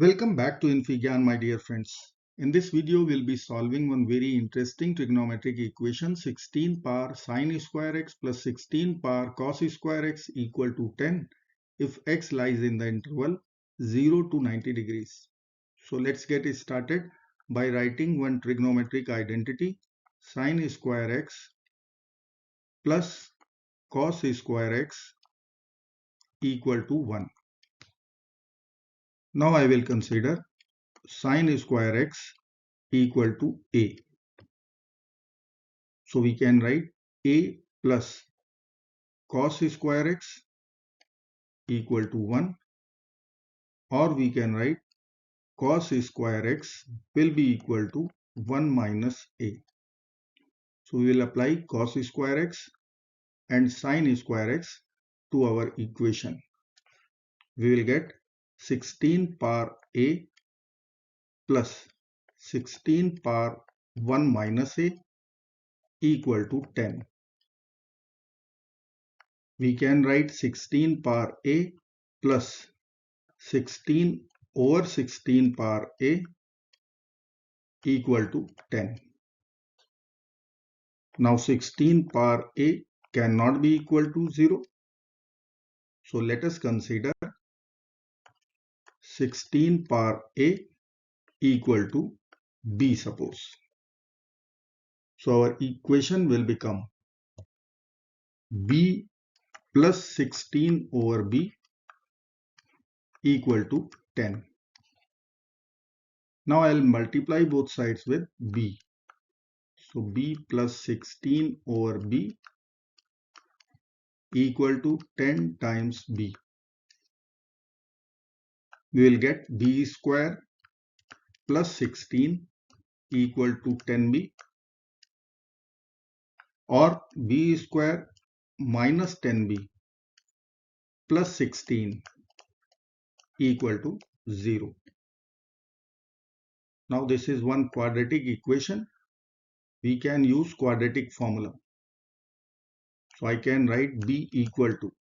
Welcome back to infyGyan, my dear friends. In this video, we'll be solving one very interesting trigonometric equation 16 power sine square x plus 16 power cos square x equal to 10 if x lies in the interval 0 to 90 degrees. So let's get it started by writing one trigonometric identity sine square x plus cos square x equal to 1. Now I will consider sine square x equal to a. So we can write a plus cos square x equal to 1, or we can write cos square x will be equal to 1 minus a. So we will apply cos square x and sine square x to our equation. We will get 16 power a plus 16 power 1 minus a equal to 10. We can write 16 power a plus 16 over 16 power a equal to 10. Now 16 power a cannot be equal to 0. So let us consider 16 power a equal to b, suppose. So our equation will become b plus 16 over b equal to 10. Now I will multiply both sides with b. So b plus 16 over b equal to 10 times b. We will get b square plus 16 equal to 10b, or b square minus 10b plus 16 equal to 0. Now this is one quadratic equation. We can use quadratic formula. So I can write b equal to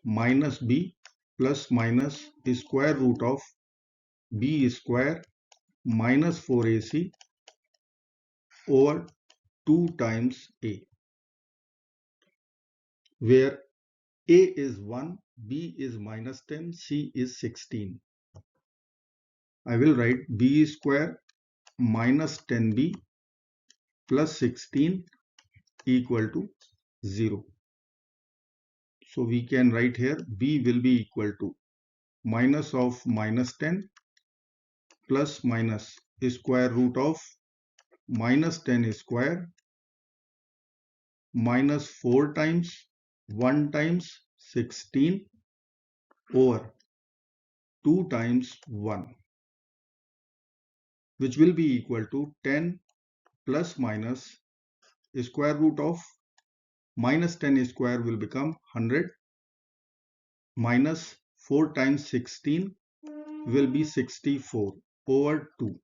minus b plus minus the square root of b square minus 4ac over 2 times a, where a is 1, b is minus 10, c is 16. I will write b square minus 10b plus 16 equal to 0. So we can write here b will be equal to minus of minus 10 plus minus square root of minus 10 square minus 4 times 1 times 16 over 2 times 1, which will be equal to 10 plus minus square root of minus 10 square will become 100 minus 4 times 16 will be 64 over 2.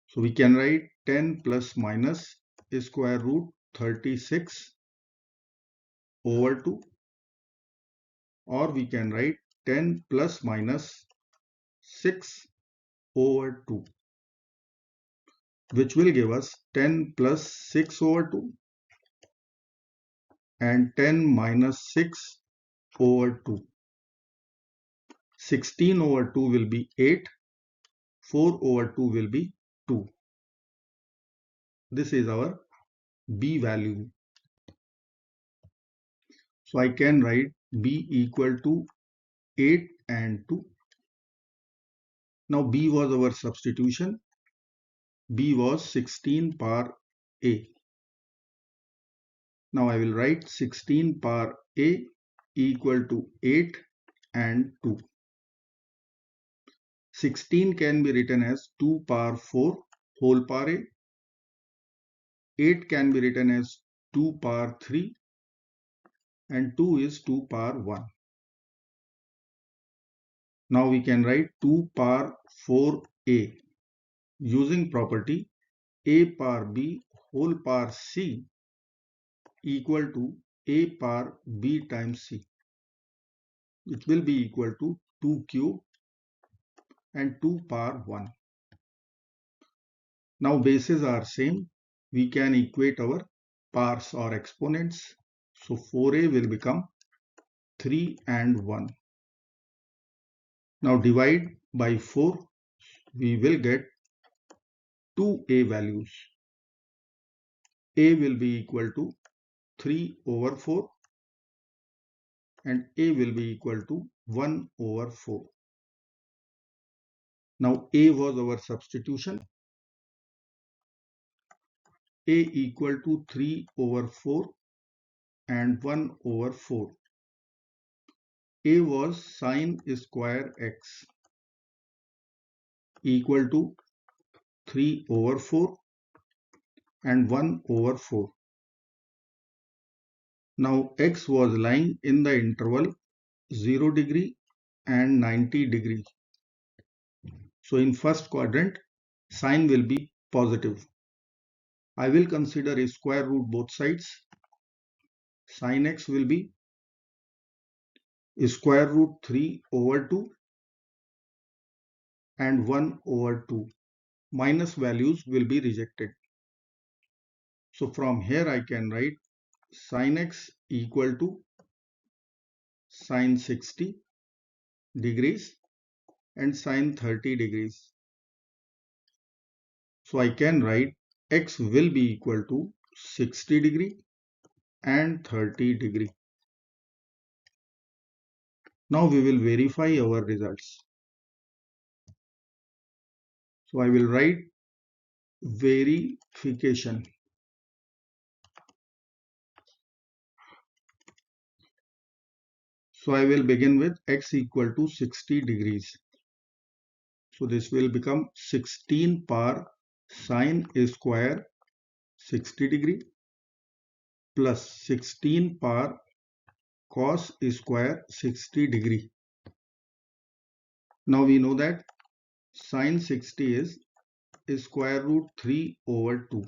So we can write 10 plus minus square root 36 over 2, or we can write 10 plus minus 6 over 2, which will give us 10 plus 6 over 2 and 10 minus 6 over 2. 16 over 2 will be 8, 4 over 2 will be 2. This is our b value. So I can write b equal to 8 and 2. Now b was our substitution. B was 16 power a. Now I will write 16 power a equal to 8 and 2. 16 can be written as 2 power 4 whole power a. 8 can be written as 2 power 3, and 2 is 2 power 1. Now we can write 2 power 4a using property a power b whole power c equal to a power b times c, which will be equal to 2 cube and 2 power 1. Now bases are same. We can equate our powers or exponents. So 4a will become 3 and 1. Now divide by 4. We will get 2a values. A will be equal to 3 over 4 and a will be equal to 1 over 4. Now a was our substitution. A equal to 3 over 4 and 1 over 4. A was sine square x equal to 3 over 4 and 1 over 4. Now x was lying in the interval 0 degree and 90 degree. So in first quadrant, sign will be positive. I will consider a square root both sides. Sin x will be square root 3 over 2 and 1 over 2. Minus values will be rejected. So from here I can write sin x equal to sin 60 degrees and sin 30 degrees. So I can write x will be equal to 60 degree and 30 degree. Now we will verify our results. So I will write verification. So I will begin with x equal to 60 degrees. So this will become 16 power sine square 60 degree plus 16 power cos square 60 degree. Now we know that sine 60 is square root 3 over 2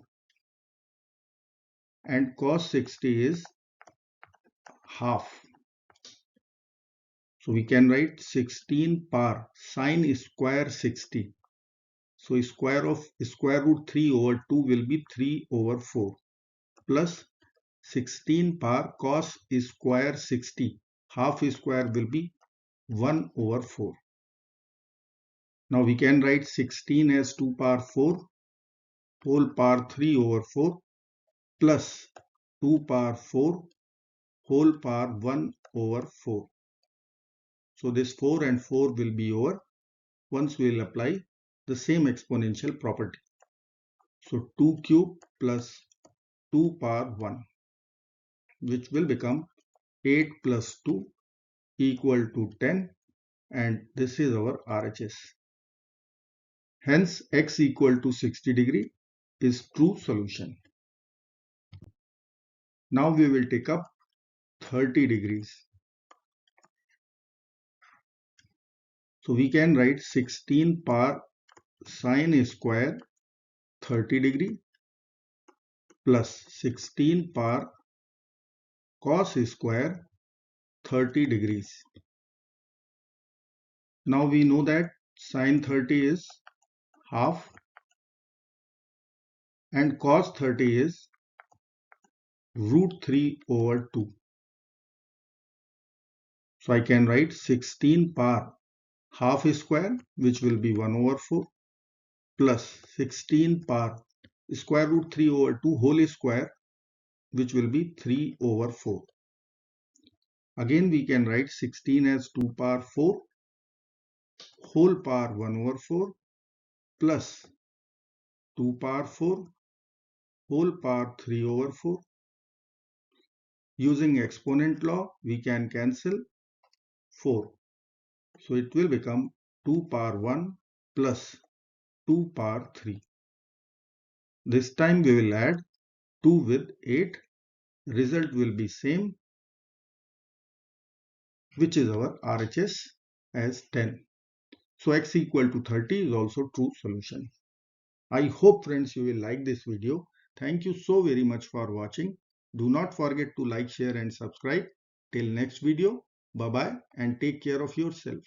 and cos 60 is half. So we can write 16 power sine square 60. So square of square root 3 over 2 will be 3 over 4 plus 16 power cos square 60. Half square will be 1 over 4. Now we can write 16 as 2 power 4 whole power 3 over 4 plus 2 power 4 whole power 1 over 4. So this 4 and 4 will be over once we will apply the same exponential property. So 2 cube plus 2 power 1, which will become 8 plus 2 equal to 10, and this is our RHS. Hence x equal to 60 degree is true solution. Now we will take up 30 degrees. So we can write 16 power sine square 30 degree plus 16 power cos square 30 degrees. Now we know that sine 30 is half and cos 30 is root 3 over 2. So I can write 16 power half square, which will be 1 over 4 plus 16 power square root 3 over 2 whole square, which will be 3 over 4. Again we can write 16 as 2 power 4 whole power 1 over 4 plus 2 power 4 whole power 3 over 4. Using exponent law, we can cancel 4. So it will become 2 power 1 plus 2 power 3. This time we will add 2 with 8. Result will be same, which is our RHS as 10. So x equal to 30 is also true solution. I hope friends you will like this video. Thank you so very much for watching. Do not forget to like, share and subscribe. Till next video, bye bye and take care of yourself.